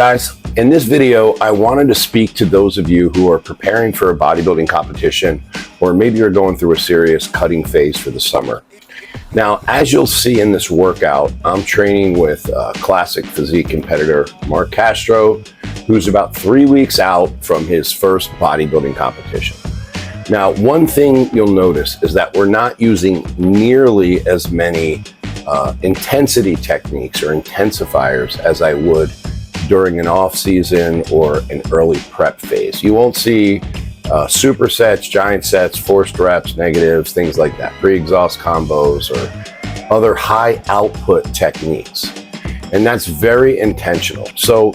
Guys, in this video, I wanted to speak to those of you who are preparing for a bodybuilding competition, or maybe you're going through a serious cutting phase for the summer. Now, as you'll see in this workout, I'm training with Classic Physique competitor Marc Castro, who's about 3 weeks out from his first bodybuilding competition. Now, one thing you'll notice is that we're not using nearly as many intensity techniques or intensifiers as I would during an off season or an early prep phase. You won't see supersets, giant sets, forced reps, negatives, things like that, pre-exhaust combos or other high output techniques. And that's very intentional. So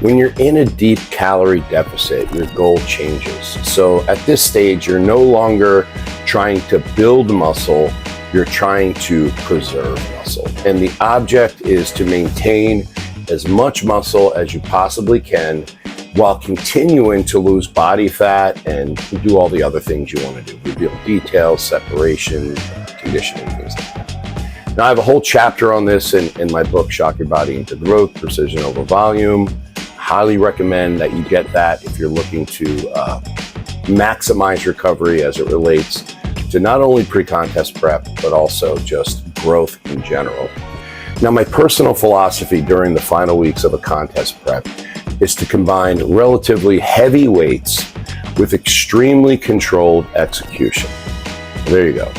when you're in a deep calorie deficit, your goal changes. So at this stage, you're no longer trying to build muscle, you're trying to preserve muscle. And the object is to maintain as much muscle as you possibly can while continuing to lose body fat and do all the other things you want to do. Reveal details, separation, conditioning, things like that. Now, I have a whole chapter on this in my book, Shock Your Body into Growth, Precision Over Volume. Highly recommend that you get that if you're looking to maximize recovery as it relates to not only pre-contest prep, but also just growth in general. Now, my personal philosophy during the final weeks of a contest prep is to combine relatively heavy weights with extremely controlled execution. There you go.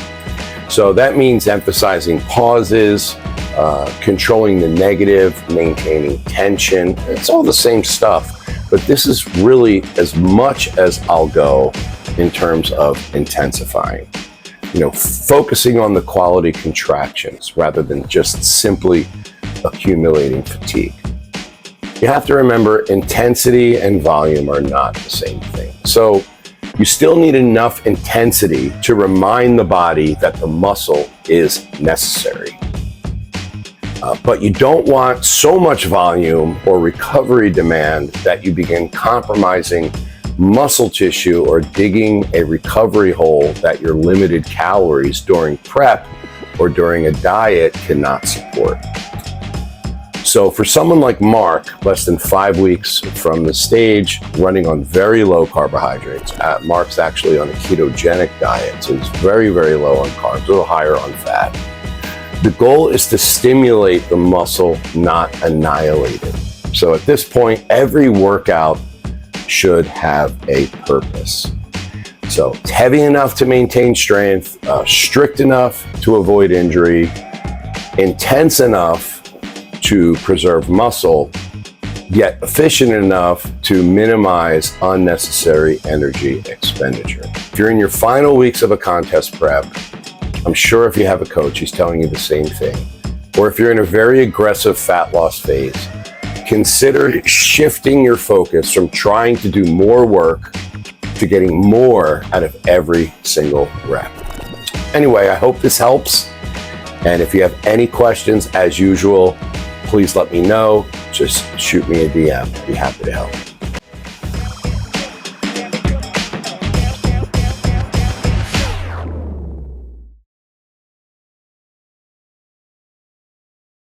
So that means emphasizing pauses, controlling the negative, maintaining tension. It's all the same stuff, but this is really as much as I'll go in terms of intensifying. You know, focusing on the quality contractions rather than just simply accumulating fatigue. You have to remember, intensity and volume are not the same thing. So you still need enough intensity to remind the body that the muscle is necessary. But you don't want so much volume or recovery demand that you begin compromising muscle tissue or digging a recovery hole that your limited calories during prep or during a diet cannot support. So for someone like Marc, less than 5 weeks from the stage, running on very low carbohydrates, Marc's actually on a ketogenic diet, so he's very, very low on carbs, a little higher on fat. The goal is to stimulate the muscle, not annihilate it. So at this point, every workout should have a purpose. So it's heavy enough to maintain strength, strict enough to avoid injury, intense enough to preserve muscle, yet efficient enough to minimize unnecessary energy expenditure. If you're in your final weeks of a contest prep, I'm sure if you have a coach, he's telling you the same thing. Or if you're in a very aggressive fat loss phase, consider shifting your focus from trying to do more work to getting more out of every single rep. Anyway, I hope this helps. And if you have any questions, as usual, please let me know. Just shoot me a DM. I'd be happy to help.